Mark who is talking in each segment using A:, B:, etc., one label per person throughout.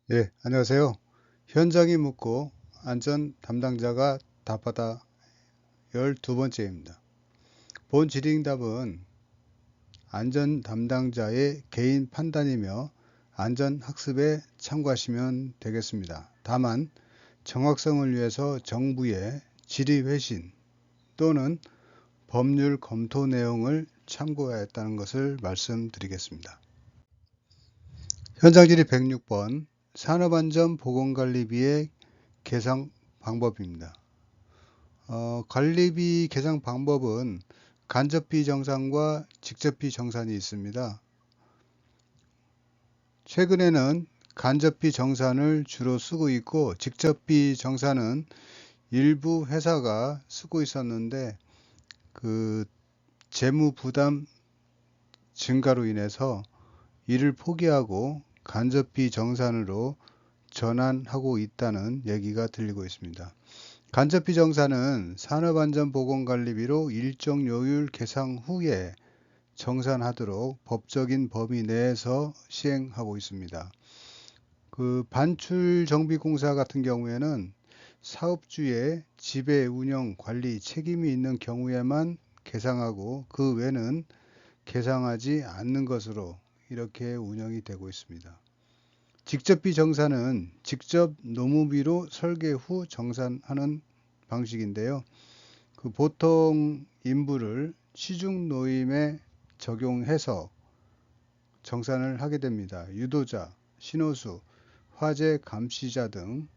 A: 예, 안녕하세요. 현장이 묻고 안전 담당자가 답하다 12번째입니다. 본 질의응답은 안전 담당자의 개인 판단이며 안전 학습에 참고하시면 되겠습니다. 다만 정확성을 위해서 정부의 질의 회신 또는 법률 검토 내용을 참고해야 했다는 것을 말씀드리겠습니다. 현장 질의 106번 산업안전보건관리비의 계상 방법입니다. 관리비 계산 방법은 간접비 정산과 직접비 정산이 있습니다. 최근에는 간접비 정산을 주로 쓰고 있고 직접비 정산은 일부 회사가 쓰고 있었는데 그 재무 부담 증가로 인해서 이를 포기하고 간접비 정산으로 전환하고 있다는 얘기가 들리고 있습니다. 간접비 정산은 산업안전보건관리비로 일정 요율 계상 후에 정산하도록 법적인 범위 내에서 시행하고 있습니다. 그 반출정비공사 같은 경우에는 사업주의 지배, 운영, 관리 책임이 있는 경우에만 계상하고 그 외는 계상하지 않는 것으로 이렇게 운영이 되고 있습니다. 직접비 정산은 직접 노무비로 설계 후 정산하는 방식인데요. 그 보통 인부를 시중 노임에 적용해서 정산을 하게 됩니다. 유도자, 신호수, 화재 감시자 등.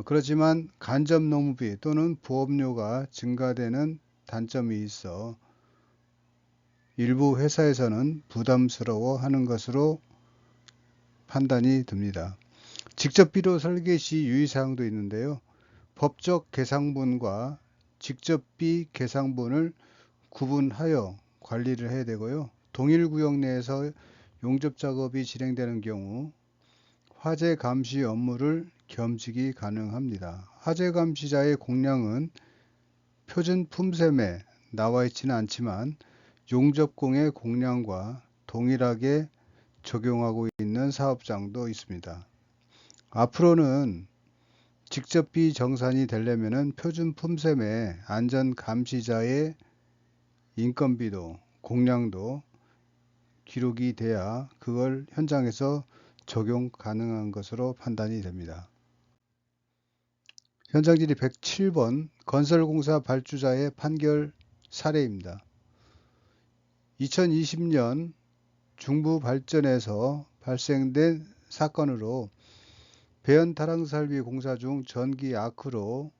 A: 그렇지만 간접 노무비 또는 보험료가 증가되는 단점이 있어 일부 회사에서는 부담스러워 하는 것으로 판단이 듭니다. 직접비로 설계 시 유의사항도 있는데요. 법적 계상분과 직접비 계상분을 구분하여 관리를 해야 되고요. 동일 구역 내에서 용접 작업이 진행되는 경우 화재 감시 업무를 겸직이 가능합니다. 화재 감시자의 공량은 표준 품셈에 나와 있지는 않지만 용접공의 공량과 동일하게 적용하고 있는 사업장도 있습니다. 앞으로는 직접비 정산이 되려면 표준 품셈에 안전 감시자의 인건비도 공량도 기록이 돼야 그걸 현장에서 적용 가능한 것으로 판단이 됩니다. 현장 질의 107번 건설공사 발주자의 판결 사례입니다. 2020년 중부발전에서 발생된 사건으로 배연타랑살비 공사 중 전기 아크로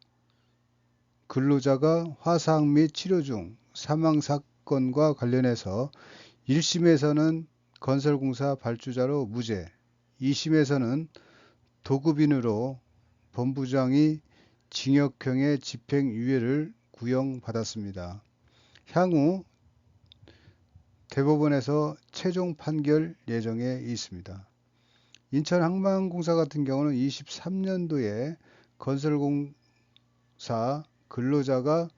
A: 근로자가 화상 및 치료 중 사망 사건과 관련해서 1심에서는 건설공사 발주자로 무죄, 2심에서는 도급인으로 본부장이 징역형의 집행유예를 구형받았습니다. 향후 대법원에서 최종 판결 예정에 있습니다. 인천항만공사 같은 경우는 23년도에 건설공사 근로자가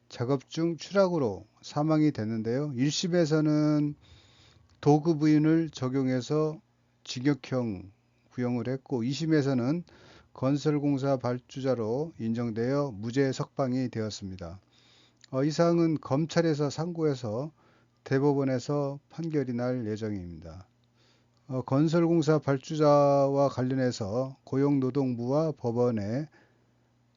A: 작업 중 추락으로 사망이 됐는데요. 1심에서는 도급의인을 적용해서 징역형 구형을 했고 2심에서는 건설공사 발주자로 인정되어 무죄 석방이 되었습니다. 이 사항은 검찰에서 상고해서 대법원에서 판결이 날 예정입니다. 건설공사 발주자와 관련해서 고용노동부와 법원의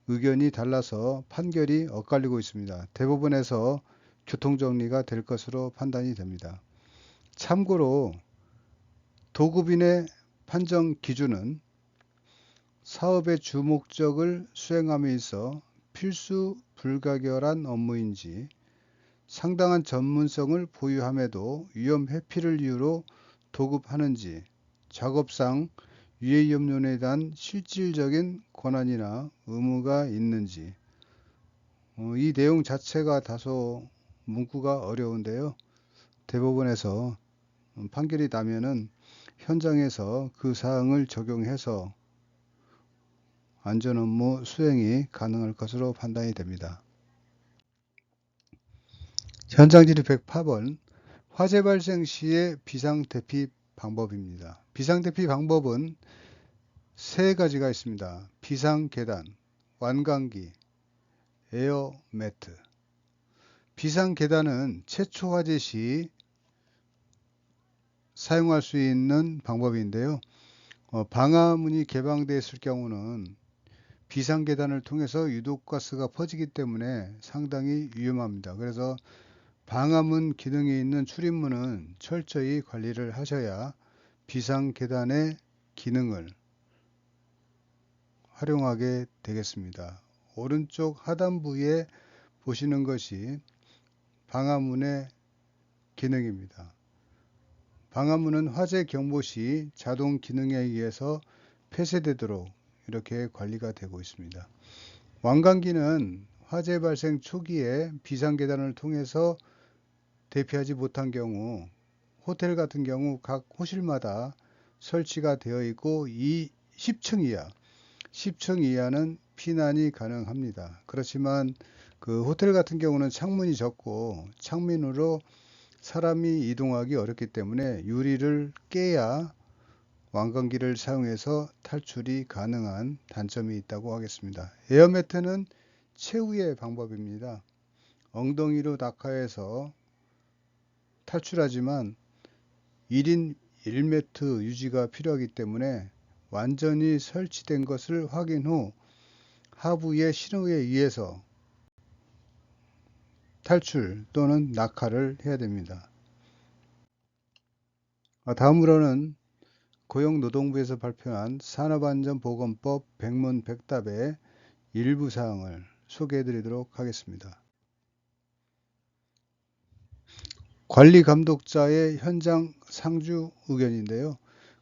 A: 의견이 달라서 판결이 엇갈리고 있습니다. 대법원에서 교통정리가 될 것으로 판단이 됩니다. 참고로 도급인의 판정 기준은 사업의 주 목적을 수행함에 있어 필수 불가결한 업무인지 상당한 전문성을 보유함에도 위험 회피를 이유로 도급하는지 작업상 유해이업론에 대한 실질적인 권한이나 의무가 있는지 이 내용 자체가 다소 문구가 어려운데요. 대법원에서 판결이 나면은 현장에서 그 사항을 적용해서 안전업무 수행이 가능할 것으로 판단이 됩니다. 현장 질의 108번 화재 발생 시의 비상대피 방법입니다. 비상대피 방법은 세 가지가 있습니다. 비상계단, 완강기, 에어매트. 비상계단은 최초 화재 시 사용할 수 있는 방법인데요. 방화문이 개방되어 있을 경우는 비상계단을 통해서 유독가스가 퍼지기 때문에 상당히 위험합니다. 그래서 방화문 기능이 있는 출입문은 철저히 관리를 하셔야 비상계단의 기능을 활용하게 되겠습니다. 오른쪽 하단부에 보시는 것이 방화문의 기능입니다. 방화문은 화재 경보 시 자동 기능에 의해서 폐쇄되도록 이렇게 관리가 되고 있습니다. 완강기는 화재 발생 초기에 비상계단을 통해서 대피하지 못한 경우 호텔 같은 경우 각 호실마다 설치가 되어 있고 이 10층 이하는 피난이 가능합니다. 그렇지만 그 호텔 같은 경우는 창문이 적고 창문으로 사람이 이동하기 어렵기 때문에 유리를 깨야 완강기를 사용해서 탈출이 가능한 단점이 있다고 하겠습니다. 에어매트는 최후의 방법입니다. 엉덩이로 낙하해서 탈출하지만 1인 1매트 유지가 필요하기 때문에 완전히 설치된 것을 확인 후 하부의 신호에 의해서 탈출 또는 낙하를 해야 됩니다. 다음으로는 고용노동부에서 발표한 산업안전보건법 백문백답의 일부 사항을 소개해 드리도록 하겠습니다. 관리감독자의 현장 상주 의견인데요.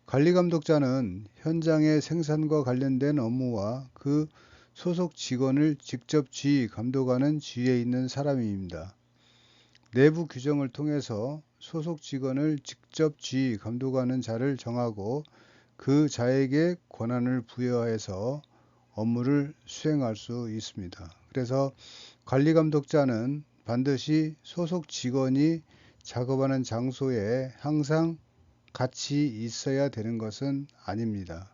A: 관리감독자는 현장의 생산과 관련된 업무와 그 소속 직원을 직접 지휘, 감독하는 지위에 있는 사람입니다. 내부 규정을 통해서 소속 직원을 직접 지휘, 감독하는 자를 정하고 그 자에게 권한을 부여해서 업무를 수행할 수 있습니다. 그래서 관리감독자는 반드시 소속 직원이 작업하는 장소에 항상 같이 있어야 되는 것은 아닙니다.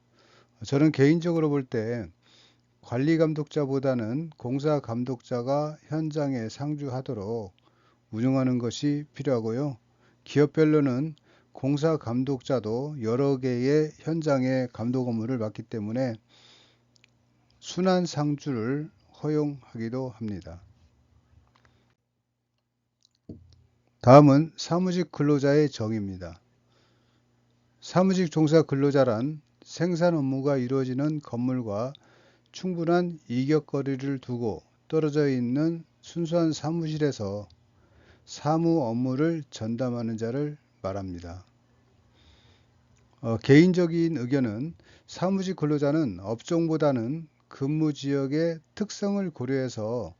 A: 저는 개인적으로 볼 때 관리감독자보다는 공사감독자가 현장에 상주하도록 운영하는 것이 필요하고요. 기업별로는 공사감독자도 여러 개의 현장의 감독 업무를 맡기 때문에 순환 상주를 허용하기도 합니다. 다음은 사무직 근로자의 정의입니다. 사무직 종사 근로자란 생산 업무가 이루어지는 건물과 충분한 이격거리를 두고 떨어져 있는 순수한 사무실에서 사무 업무를 전담하는 자를 말합니다. 개인적인 의견은 사무직 근로자는 업종보다는 근무 지역의 특성을 고려해서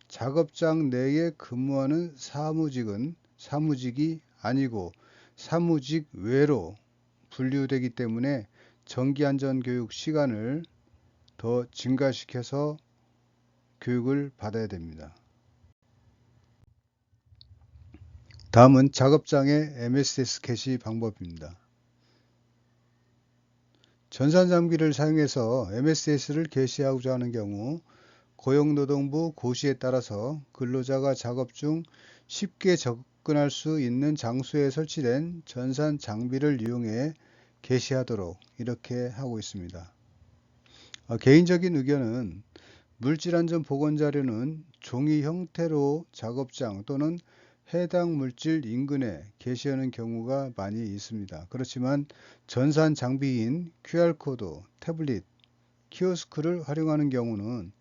A: 작업장 내에 근무하는 사무직이 아니고 사무직 외로 분류되기 때문에 정기안전교육 시간을 더 증가시켜서 교육을 받아야 됩니다. 다음은 작업장의 MSS 개시 방법입니다. 전산장비를 사용해서 MSS를 개시하고자 하는 경우 고용노동부 고시에 따라서 근로자가 작업 중 쉽게 접근할 수 있는 장소에 설치된 전산 장비를 이용해 개시하도록 이렇게 하고 있습니다. 개인적인 의견은 물질안전보건자료는 종이 형태로 작업장 또는 해당 물질 인근에 게시하는 경우가 많이 있습니다. 그렇지만 전산 장비인 QR코드, 태블릿, 키오스크를 활용하는 경우는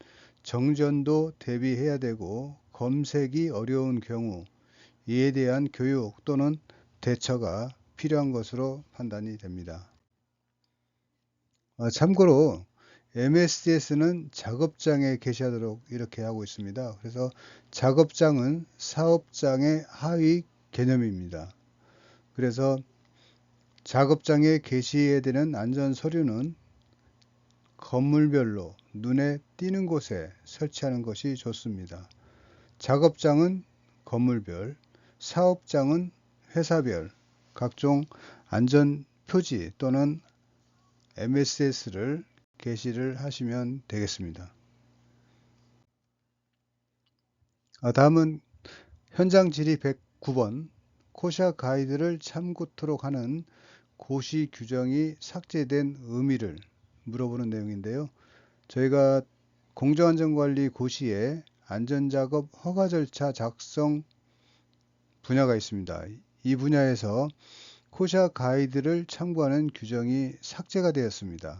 A: 정전도 대비해야 되고 검색이 어려운 경우 이에 대한 교육 또는 대처가 필요한 것으로 판단이 됩니다. 참고로 MSDS는 작업장에 게시하도록 이렇게 하고 있습니다. 그래서 작업장은 사업장의 하위 개념입니다. 그래서 작업장에 게시해야 되는 안전 서류는 건물별로 눈에 띄는 곳에 설치하는 것이 좋습니다. 작업장은 건물별, 사업장은 회사별 각종 안전 표지 또는 MSS를 게시를 하시면 되겠습니다. 다음은 현장 질의 109번 코샤 가이드를 참고토록 하는 고시 규정이 삭제된 의미를 물어보는 내용인데요. 저희가 공정안전관리 고시에 안전작업 허가 절차 작성 분야가 있습니다. 이 분야에서 코샤 가이드를 참고하는 규정이 삭제가 되었습니다.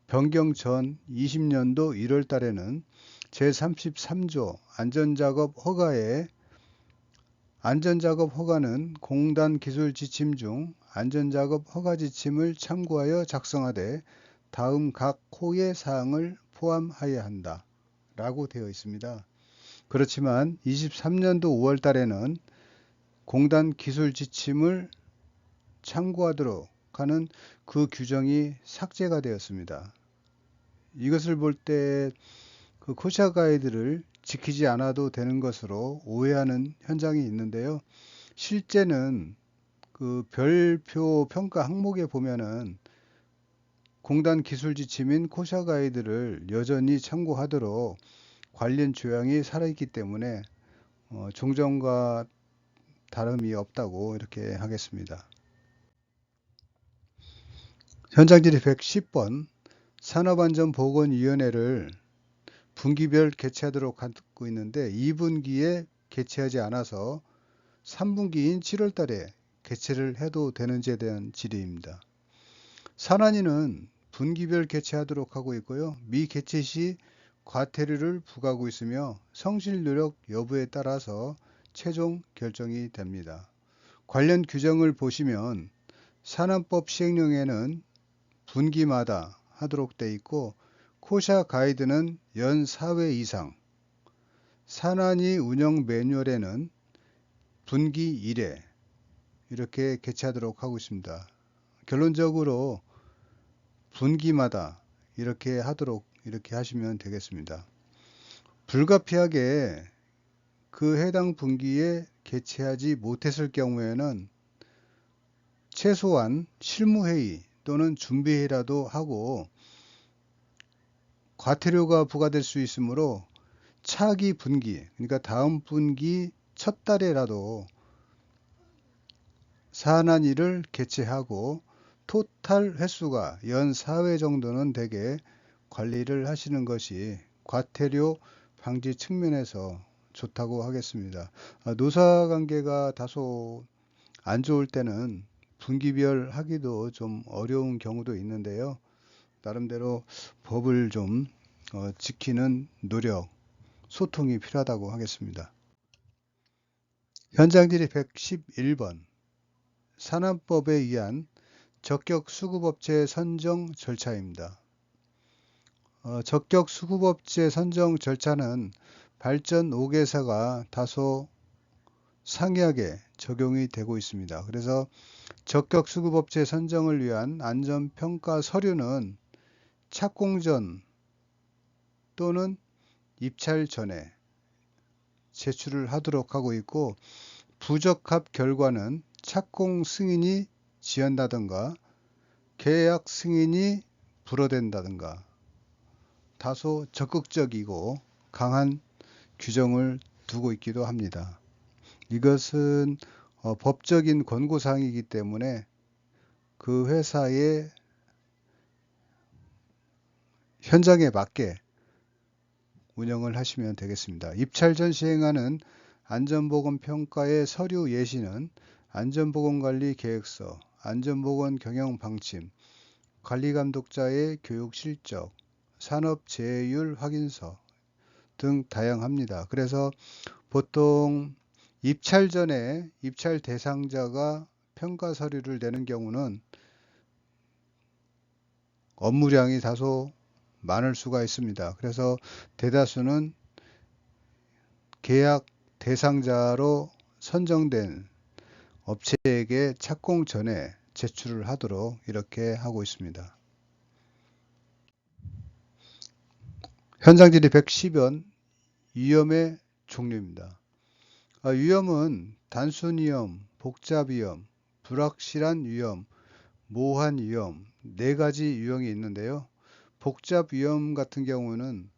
A: 변경 전 20년도 1월 달에는 제33조 안전작업 허가에 안전작업 허가는 공단 기술 지침 중 안전작업 허가 지침을 참고하여 작성하되 다음 각 호의 사항을 포함하여야 한다 라고 되어 있습니다. 그렇지만 23년도 5월 달에는 공단 기술 지침을 참고하도록 하는 그 규정이 삭제가 되었습니다. 이것을 볼 때 그 코샤 가이드를 지키지 않아도 되는 것으로 오해하는 현장이 있는데요. 실제는 그 별표 평가 항목에 보면은 공단 기술 지침인 코샤 가이드를 여전히 참고하도록 관련 조항이 살아있기 때문에 종전과 다름이 없다고 이렇게 하겠습니다. 현장질의 110번 산업안전보건위원회를 분기별 개최하도록 하고 있는데 2분기에 개최하지 않아서 3분기인 7월 달에 개최를 해도 되는지에 대한 질의입니다. 산안위는 분기별 개최하도록 하고 있고요. 미개최 시 과태료를 부과하고 있으며 성실 노력 여부에 따라서 최종 결정이 됩니다. 관련 규정을 보시면 산안법 시행령에는 분기마다 하도록 되어 있고 코샤 가이드는 연 4회 이상, 산안위 운영 매뉴얼에는 분기 1회 이렇게 개최하도록 하고 있습니다. 결론적으로 분기마다 이렇게 하도록 이렇게 하시면 되겠습니다. 불가피하게 그 해당 분기에 개최하지 못했을 경우에는 최소한 실무회의 또는 준비회의라도 하고 과태료가 부과될 수 있으므로 차기 분기, 그러니까 다음 분기 첫 달에라도 산안위를 개최하고 토탈 횟수가 연 4회 정도는 되게 관리를 하시는 것이 과태료 방지 측면에서 좋다고 하겠습니다. 노사관계가 다소 안 좋을 때는 분기별 하기도 좀 어려운 경우도 있는데요. 나름대로 법을 좀 지키는 노력, 소통이 필요하다고 하겠습니다. 현장질의 111번 산안법에 의한 적격수급업체 선정 절차입니다. 적격수급업체 선정 절차는 발전 5개사가 다소 상이하게 적용이 되고 있습니다. 그래서 적격수급업체 선정을 위한 안전평가 서류는 착공 전 또는 입찰 전에 제출을 하도록 하고 있고 부적합 결과는 착공 승인이 지연다든가 계약 승인이 불허된다든가 다소 적극적이고 강한 규정을 두고 있기도 합니다. 이것은 법적인 권고사항이기 때문에 그 회사의 현장에 맞게 운영을 하시면 되겠습니다. 입찰 전 시행하는 안전보건평가의 서류 예시는 안전보건관리 계획서, 안전보건 경영 방침, 관리감독자의 교육 실적, 산업재해율 확인서 등 다양합니다. 그래서 보통 입찰 전에 입찰 대상자가 평가 서류를 내는 경우는 업무량이 다소 많을 수가 있습니다. 그래서 대다수는 계약 대상자로 선정된 업체에게 착공 전에 제출을 하도록 이렇게 하고 있습니다. 현장질의 110연 위험의 종류입니다. 위험은 단순 위험, 복잡 위험, 불확실한 위험, 모호한 위험 네 가지 유형이 있는데요. 복잡 위험 같은 경우는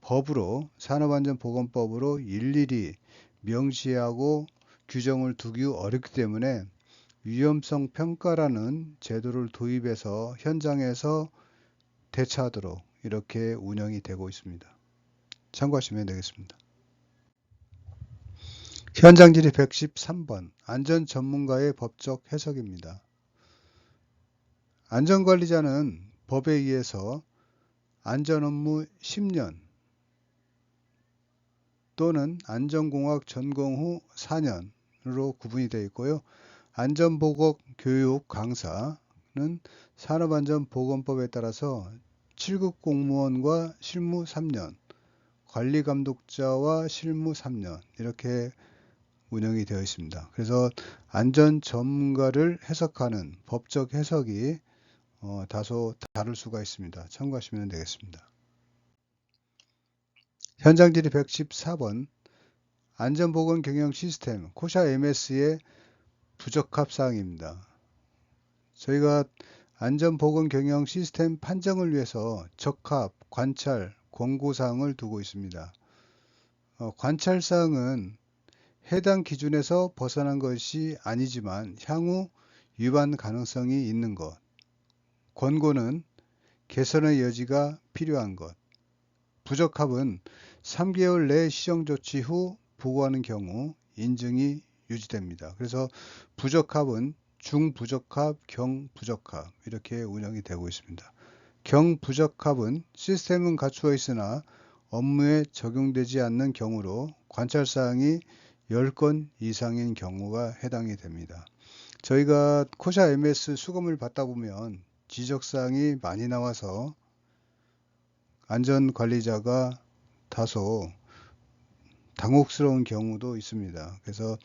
A: 법으로 산업안전보건법으로 일일이 명시하고 규정을 두기 어렵기 때문에 위험성 평가라는 제도를 도입해서 현장에서 대처하도록 이렇게 운영이 되고 있습니다. 참고하시면 되겠습니다. 현장 질의 113번 안전 전문가의 법적 해석입니다. 안전관리자는 법에 의해서 안전업무 10년 또는 안전공학 전공 후 4년으로 구분이 되어 있고요. 안전보건 교육 강사는 산업안전보건법에 따라서 7급 공무원과 실무 3년, 관리감독자와 실무 3년 이렇게 운영이 되어 있습니다. 그래서 안전 전문가를 해석하는 법적 해석이 다소 다를 수가 있습니다. 참고하시면 되겠습니다. 현장 질의 114번 안전보건 경영 시스템 코샤 MS의 부적합 사항입니다. 저희가 안전보건 경영 시스템 판정을 위해서 적합, 관찰, 권고사항을 두고 있습니다. 관찰사항은 해당 기준에서 벗어난 것이 아니지만 향후 위반 가능성이 있는 것, 권고는 개선의 여지가 필요한 것, 부적합은 3개월 내 시정조치 후 보고하는 경우 인증이 유지됩니다. 그래서 부적합은 중부적합, 경부적합 이렇게 운영이 되고 있습니다. 경부적합은 시스템은 갖추어 있으나 업무에 적용되지 않는 경우로 관찰사항이 10건 이상인 경우가 해당이 됩니다. 저희가 코샤 MS 수검을 받다 보면 지적사항이 많이 나와서 안전관리자가 다소 당혹스러운 경우도 있습니다. 그래서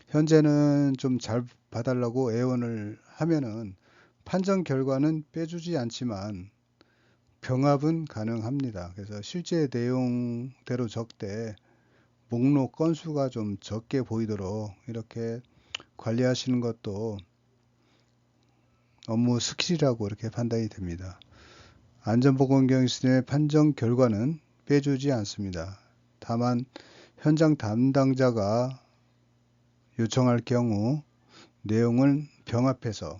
A: 현재는 좀 잘 봐달라고 애원을 하면은 판정 결과는 빼주지 않지만 병합은 가능합니다. 그래서 실제 내용대로 적되 목록 건수가 좀 적게 보이도록 이렇게 관리하시는 것도 업무 스킬이라고 이렇게 판단이 됩니다. 안전보건경영시스템의 판정 결과는 빼주지 않습니다. 다만 현장 담당자가 요청할 경우 내용을 병합해서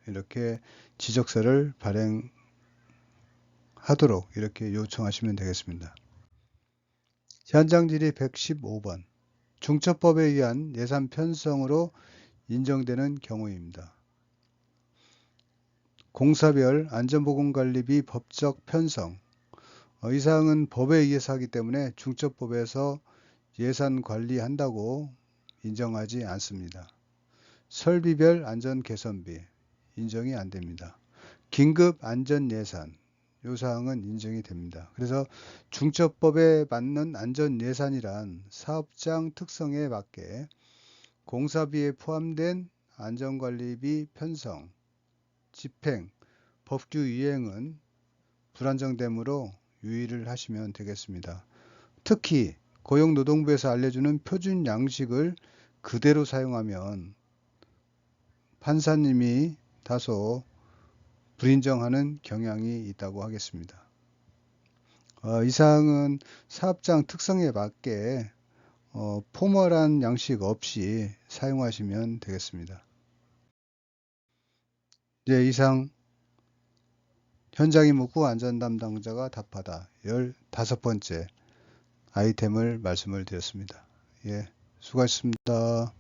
A: 이렇게 지적서를 발행하도록 이렇게 요청하시면 되겠습니다. 현장 질의 115번 중처법에 의한 예산 편성으로 인정되는 경우입니다. 공사별 안전보건관리비 법적 편성 이 사항은 법에 의해서 하기 때문에 중처법에서 예산 관리한다고 인정하지 않습니다. 설비별 안전개선비 인정이 안 됩니다. 긴급 안전예산 이 사항은 인정이 됩니다. 그래서 중처법에 맞는 안전예산이란 사업장 특성에 맞게 공사비에 포함된 안전관리비 편성, 집행, 법규 이행은 불안정되므로 유의를 하시면 되겠습니다. 특히 고용노동부에서 알려주는 표준 양식을 그대로 사용하면 판사님이 다소 불인정하는 경향이 있다고 하겠습니다. 이 사항은 사업장 특성에 맞게 포멀한 양식 없이 사용하시면 되겠습니다. 이제 이상 현장이 묻고 안전 담당자가 답하다 15번째 아이템을 말씀을 드렸습니다. 예, 수고하셨습니다.